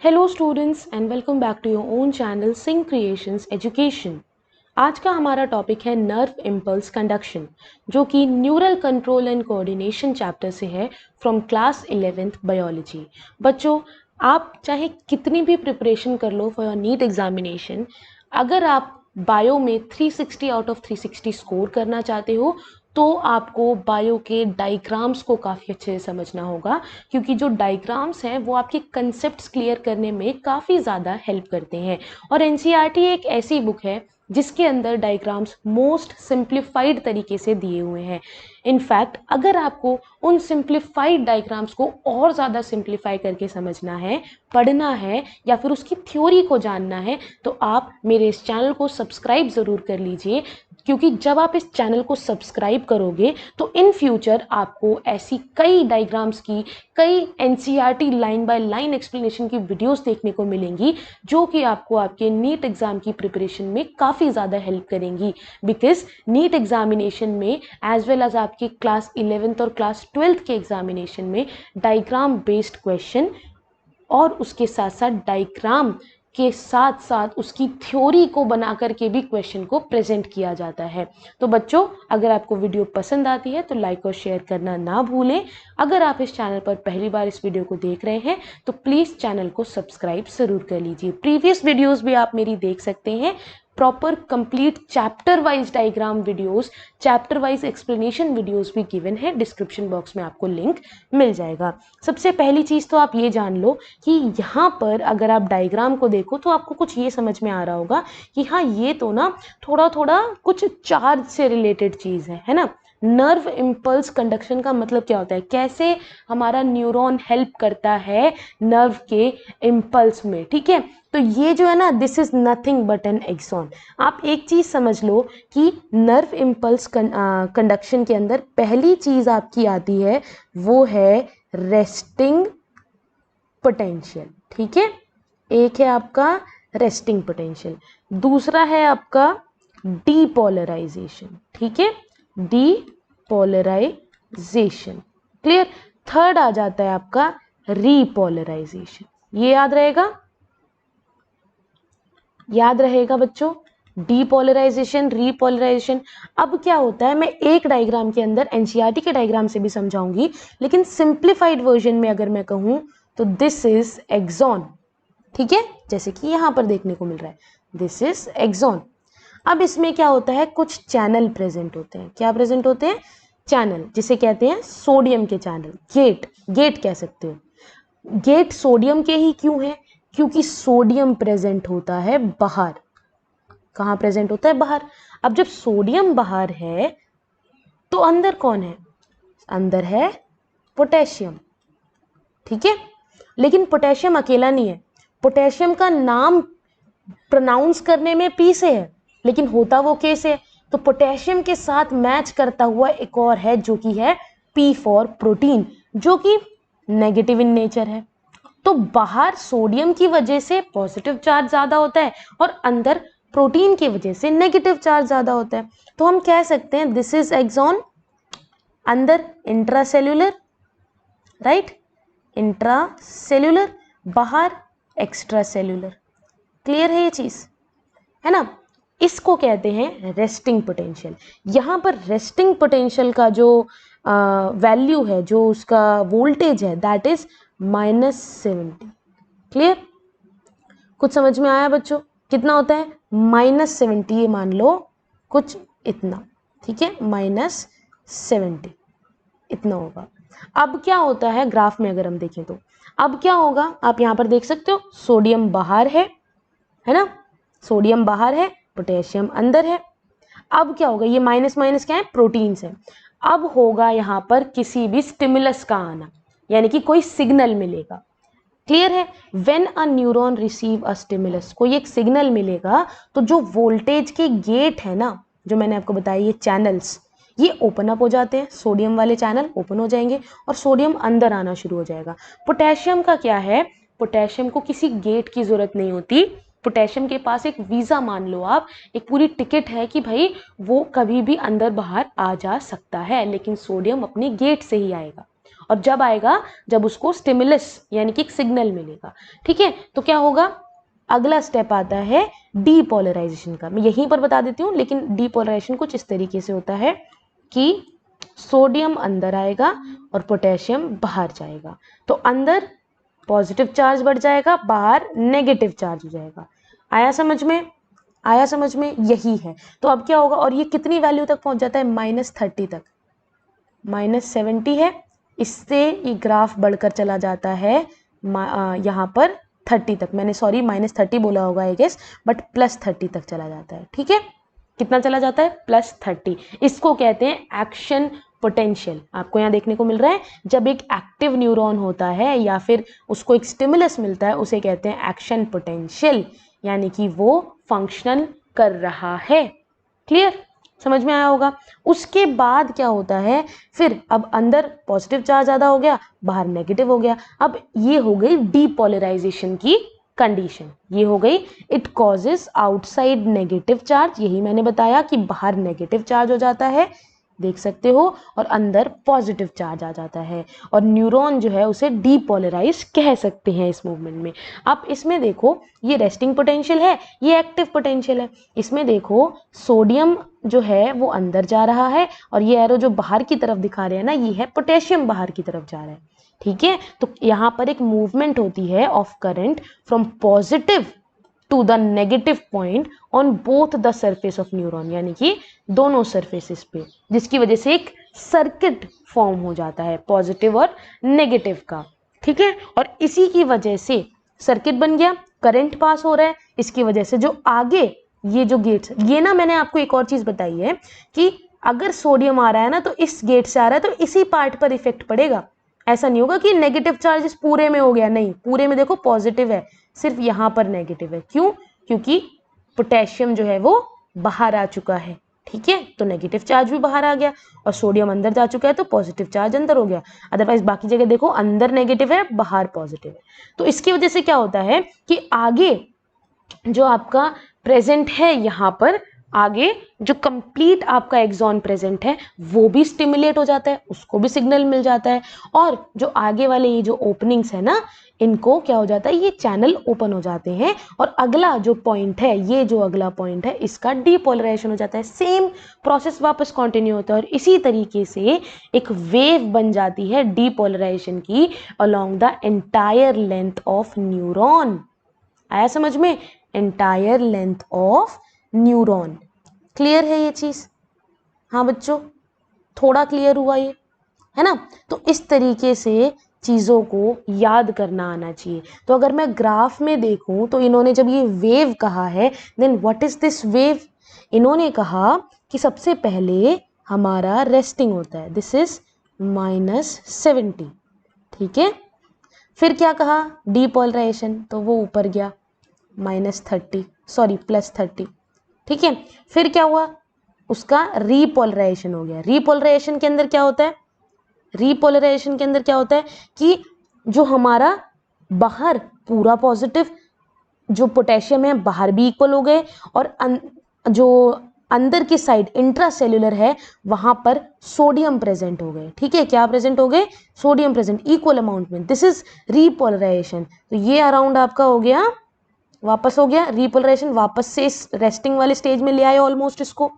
Hello students and welcome back to your own channel Singh creations education. आज का हमारा topic है नर्व इम्पल्स कंडक्शन, जो कि neural control and coordination chapter से है फ्रॉम क्लास 11th बायोलॉजी। बच्चों, आप चाहे कितनी भी प्रिपरेशन कर लो फॉर योर नीट एग्जामिनेशन, अगर आप बायो में 360 आउट ऑफ 360 स्कोर करना चाहते हो तो आपको बायो के डायग्राम्स को काफ़ी अच्छे से समझना होगा, क्योंकि जो डायग्राम्स हैं वो आपके कंसेप्ट्स क्लियर करने में काफ़ी ज़्यादा हेल्प करते हैं। और एनसीईआरटी एक ऐसी बुक है जिसके अंदर डायग्राम्स मोस्ट सिंप्लीफाइड तरीके से दिए हुए हैं। इनफैक्ट अगर आपको उन सिंप्लीफाइड डायग्राम्स को और ज़्यादा सिंप्लीफाई करके समझना है, पढ़ना है या फिर उसकी थ्योरी को जानना है, तो आप मेरे इस चैनल को सब्सक्राइब ज़रूर कर लीजिए, क्योंकि जब आप इस चैनल को सब्सक्राइब करोगे तो इन फ्यूचर आपको ऐसी कई डायग्राम्स की, कई NCERT line by line explanation की वीडियोस देखने को मिलेंगी, जो कि आपको आपके नीट एग्जाम की प्रिपरेशन में काफ़ी ज़्यादा हेल्प करेंगी। बिकॉज नीट एग्जामिनेशन में एज वेल एज आपके क्लास 11th और क्लास 12th के एग्जामिनेशन में डायग्राम बेस्ड क्वेश्चन और उसके साथ साथ डायग्राम के साथ साथ उसकी थ्योरी को बना करके भी क्वेश्चन को प्रेजेंट किया जाता है। तो बच्चों, अगर आपको वीडियो पसंद आती है तो लाइक और शेयर करना ना भूलें। अगर आप इस चैनल पर पहली बार इस वीडियो को देख रहे हैं तो प्लीज़ चैनल को सब्सक्राइब ज़रूर कर लीजिए। प्रीवियस वीडियोस भी आप मेरी देख सकते हैं। Proper complete chapter wise diagram videos, chapter wise explanation videos भी गिवन है, डिस्क्रिप्शन बॉक्स में आपको लिंक मिल जाएगा। सबसे पहली चीज़ तो आप ये जान लो कि यहाँ पर अगर आप डायग्राम को देखो तो आपको कुछ ये समझ में आ रहा होगा कि हाँ, ये तो ना थोड़ा थोड़ा कुछ चार्ज से रिलेटेड चीज़ है ना। नर्व इम्पल्स कंडक्शन का मतलब क्या होता है, कैसे हमारा न्यूरॉन हेल्प करता है नर्व के इम्पल्स में, ठीक है। तो ये जो है ना, this is nothing but an axon. आप एक चीज समझ लो कि नर्व इम्पल्स कंडक्शन के अंदर पहली चीज आपकी आती है वो है रेस्टिंग पोटेंशियल, ठीक है। एक है आपका रेस्टिंग पोटेंशियल, दूसरा है आपका डीपोलराइजेशन, ठीक है, डीपोलराइजेशन, क्लियर। थर्ड आ जाता है आपका रीपोलराइजेशन। ये याद रहेगा, याद रहेगा बच्चों, डीपोलराइजेशन, रीपोलराइजेशन। अब क्या होता है, मैं एक डायग्राम के अंदर एनसीईआरटी के डायग्राम से भी समझाऊंगी, लेकिन सिंप्लीफाइड वर्जन में अगर मैं कहूं तो दिस इज एक्सॉन, ठीक है, जैसे कि यहां पर देखने को मिल रहा है, दिस इज एक्सॉन। अब इसमें क्या होता है, कुछ चैनल प्रेजेंट होते हैं। क्या प्रेजेंट होते हैं? चैनल, जिसे कहते हैं सोडियम के चैनल, गेट, गेट कह सकते हो। गेट सोडियम के ही क्यों है? क्योंकि सोडियम प्रेजेंट होता है बाहर। कहाँ प्रेजेंट होता है? बाहर। अब जब सोडियम बाहर है तो अंदर कौन है? अंदर है पोटेशियम, ठीक है। लेकिन पोटेशियम अकेला नहीं है, पोटेशियम का नाम प्रोनाउंस करने में पी से है, लेकिन होता वो के से है। तो पोटेशियम के साथ मैच करता हुआ एक और है जो कि है पी फॉर प्रोटीन, जो कि नेगेटिव इन नेचर है। तो बाहर सोडियम की वजह से पॉजिटिव चार्ज ज्यादा होता है और अंदर प्रोटीन की वजह से नेगेटिव चार्ज ज्यादा होता है। तो हम कह सकते हैं दिस इज एक्सॉन, अंदर इंट्रासेल्यूलर, राइट, इंट्रासेल्यूलर, बाहर एक्स्ट्रा सेल्यूलर। क्लियर है ये चीज, है ना। इसको कहते हैं रेस्टिंग पोटेंशियल। यहां पर रेस्टिंग पोटेंशियल का जो वैल्यू है, जो उसका वोल्टेज है, दैट इज -70। क्लियर, कुछ समझ में आया बच्चों? कितना होता है? -70, ये मान लो कुछ इतना, ठीक है, -70 इतना होगा। अब क्या होता है ग्राफ में अगर हम देखें तो, अब क्या होगा, आप यहां पर देख सकते हो, सोडियम बाहर है ना, सोडियम बाहर है, पोटेशियम अंदर है। अब क्या होगा, ये माइनस माइनस क्या है? प्रोटीन्स है। अब होगा यहां पर किसी भी स्टिमुलस का आना, यानी कि कोई सिग्नल मिलेगा। क्लियर है? When a neuron receive a stimulus, कोई एक सिग्नल मिलेगा तो जो वोल्टेज के गेट है ना, जो मैंने आपको बताया, ये चैनल्स, ये ओपन अप हो जाते हैं, सोडियम वाले चैनल ओपन हो जाएंगे और सोडियम अंदर आना शुरू हो जाएगा। पोटेशियम का क्या है, पोटेशियम को किसी गेट की जरूरत नहीं होती। पोटेशियम के पास एक वीजा, मान लो आप, एक पूरी टिकट है कि भाई वो कभी भी अंदर बाहर आ जा सकता है, लेकिन सोडियम अपने गेट से ही आएगा। और जब आएगा जब उसको स्टिमुलस यानी कि एक सिग्नल मिलेगा। ठीक है, तो क्या होगा, अगला स्टेप आता है डीपोलराइजेशन का। मैं यहीं पर बता देती हूँ, लेकिन डीपोलराइजेशन कुछ इस तरीके से होता है कि सोडियम अंदर आएगा और पोटेशियम बाहर जाएगा। तो अंदर पॉजिटिव चार्ज बढ़ जाएगा, बाहर नेगेटिव चार्ज हो जाएगा। आया समझ में? आया समझ में? यही है। तो अब क्या होगा, और ये कितनी वैल्यू तक पहुंच जाता है, -30 तक, -70 है, इससे ये ग्राफ बढ़कर चला जाता है यहाँ पर 30 तक। मैंने सॉरी -30 बोला होगा आई गेस, बट +30 तक चला जाता है। ठीक है, कितना चला जाता है, +30। इसको कहते हैं एक्शन पोटेंशियल। आपको यहाँ देखने को मिल रहा है, जब एक एक्टिव न्यूरॉन होता है या फिर उसको एक स्टिमुलस मिलता है, उसे कहते हैं एक्शन पोटेंशियल, यानी कि वो फंक्शनल कर रहा है। क्लियर, समझ में आया होगा। उसके बाद क्या होता है, फिर अब अंदर पॉजिटिव चार्ज ज़्यादा हो गया, बाहर नेगेटिव हो गया। अब ये हो गई डीपोलराइजेशन की कंडीशन, ये हो गई it causes outside negative charge. यही मैंने बताया कि बाहर नेगेटिव चार्ज हो जाता है, देख सकते हो, और अंदर पॉजिटिव चार्ज आ जाता है, और न्यूरॉन जो है उसे डीपोलराइज कह सकते हैं इस मूवमेंट में। आप इसमें देखो, ये रेस्टिंग पोटेंशियल है, ये एक्टिव पोटेंशियल है। इसमें देखो सोडियम जो है वो अंदर जा रहा है, और ये एरो जो बाहर की तरफ दिखा रहे हैं ना, ये है पोटेशियम बाहर की तरफ जा रहा है। ठीक है, तो यहाँ पर एक मूवमेंट होती है of current from positive to the negative point on both the surface of neuron, यानी कि दोनों सरफेसेस पे, जिसकी वजह से एक सर्किट फॉर्म हो जाता है पॉजिटिव और नेगेटिव का। ठीक है, और इसी की वजह से सर्किट बन गया, करंट पास हो रहा है, इसकी वजह से जो आगे ये जो गेट्स, ये ना मैंने आपको एक और चीज बताई है कि अगर सोडियम आ रहा है ना तो इस गेट से आ रहा है तो इसी पार्ट पर इफेक्ट पड़ेगा। ऐसा नहीं होगा कि नेगेटिव चार्ज पूरे में हो गया, नहीं, पूरे में देखो पॉजिटिव है, सिर्फ यहाँ पर नेगेटिव है। क्यों? क्योंकि पोटेशियम जो है वो बाहर आ चुका है। ठीक है, तो नेगेटिव चार्ज भी बाहर आ गया, और सोडियम अंदर जा चुका है तो पॉजिटिव चार्ज अंदर हो गया। अदरवाइज बाकी जगह देखो, अंदर नेगेटिव है, बाहर पॉजिटिव है। तो इसकी वजह से क्या होता है कि आगे जो आपका प्रेजेंट है, यहाँ पर आगे जो कंप्लीट आपका एक्सॉन प्रेजेंट है वो भी स्टिमुलेट हो जाता है, उसको भी सिग्नल मिल जाता है, और जो आगे वाले ये जो ओपनिंग्स है ना, इनको क्या हो जाता है, ये चैनल ओपन हो जाते हैं, और अगला जो पॉइंट है, ये जो अगला पॉइंट है, इसका डीपोलराइजेशन हो जाता है। सेम प्रोसेस वापस कंटिन्यू होता है, और इसी तरीके से एक वेव बन जाती है डीपोलराइजेशन की along the entire length of neuron. आया समझ में? Entire length of neuron. Clear है ये चीज? हाँ बच्चों, थोड़ा क्लियर हुआ ये, है ना? तो इस तरीके से चीजों को याद करना आना चाहिए। तो अगर मैं ग्राफ में देखूं तो इन्होंने जब ये वेव कहा है, then what is this wave? इन्होंने कहा कि सबसे पहले हमारा रेस्टिंग होता है, दिस इज -70। ठीक है, फिर क्या कहा, डीपोलराइजेशन, तो वो ऊपर गया -30, सॉरी +30। ठीक है, फिर क्या हुआ, उसका रीपोलराइजेशन हो गया। रीपोलराइजेशन के अंदर क्या होता है, रीपोलराइजेशन के अंदर क्या होता है कि जो हमारा बाहर पूरा पॉजिटिव, जो पोटेशियम है बाहर भी इक्वल हो गए, और जो अंदर की साइड इंट्रासेल्युलर है वहां पर सोडियम प्रेजेंट हो गए। ठीक है, क्या प्रेजेंट हो गए, सोडियम प्रेजेंट इक्वल अमाउंट में, दिस इज रीपोलराइजेशन। तो ये अराउंड आपका हो गया, वापस हो गया रीपोलराइजेशन, वापस से इस रेस्टिंग वाले स्टेज में ले आए ऑलमोस्ट इसको।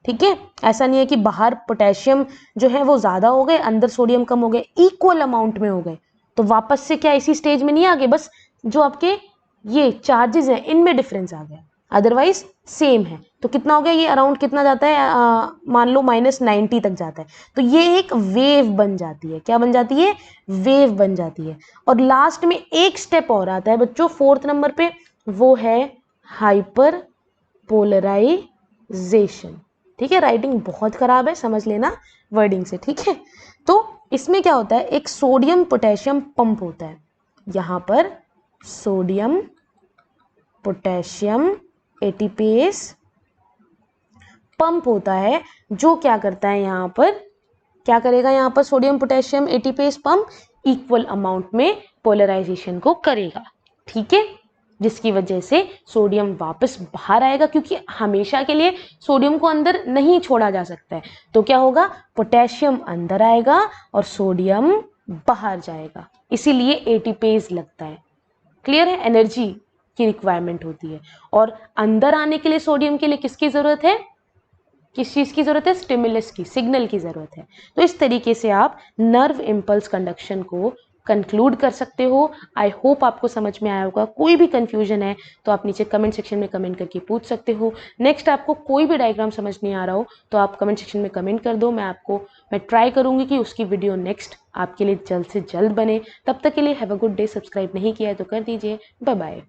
ठीक है, ऐसा नहीं है कि बाहर पोटेशियम जो है वो ज्यादा हो गए, अंदर सोडियम कम हो गए, इक्वल अमाउंट में हो गए, तो वापस से क्या इसी स्टेज में नहीं आ गए, बस जो आपके ये चार्जेस हैं इनमें डिफरेंस आ गया, अदरवाइज सेम है। तो कितना हो गया, ये अराउंड कितना जाता है, मान लो -90 तक जाता है। तो ये एक वेव बन जाती है, क्या बन जाती है, वेव बन जाती है। और लास्ट में एक स्टेप और आता है बच्चों, 4th नंबर पे, वो है हाइपर पोलराइजेशन। ठीक है, राइटिंग बहुत खराब है, समझ लेना वर्डिंग से। ठीक है, तो इसमें क्या होता है, एक सोडियम पोटेशियम पंप होता है, यहां पर सोडियम पोटेशियम एटीपेस पंप होता है, जो क्या करता है, यहां पर क्या करेगा, यहां पर sodium potassium ATPase pump equal amount में पोलराइजेशन को करेगा। ठीक है, जिसकी वजह से सोडियम वापस बाहर आएगा, क्योंकि हमेशा के लिए सोडियम को अंदर नहीं छोड़ा जा सकता है। तो क्या होगा, पोटेशियम अंदर आएगा और सोडियम बाहर जाएगा, इसीलिए एटीपेज लगता है। क्लियर है? एनर्जी की रिक्वायरमेंट होती है और अंदर आने के लिए सोडियम के लिए किसकी जरूरत है? किस चीज की जरूरत है? स्टिमुलस की, सिग्नल की जरूरत है। तो इस तरीके से आप नर्व इम्पल्स कंडक्शन को कंक्लूड कर सकते हो। आई होप आपको समझ में आया होगा। कोई भी कंफ्यूजन है तो आप नीचे कमेंट सेक्शन में कमेंट करके पूछ सकते हो। नेक्स्ट आपको कोई भी डायग्राम समझ नहीं आ रहा हो तो आप कमेंट सेक्शन में कमेंट कर दो, मैं ट्राई करूंगी कि उसकी वीडियो नेक्स्ट आपके लिए जल्द से जल्द बने। तब तक के लिए have a good day. Subscribe नहीं किया है तो कर दीजिए। Bye bye.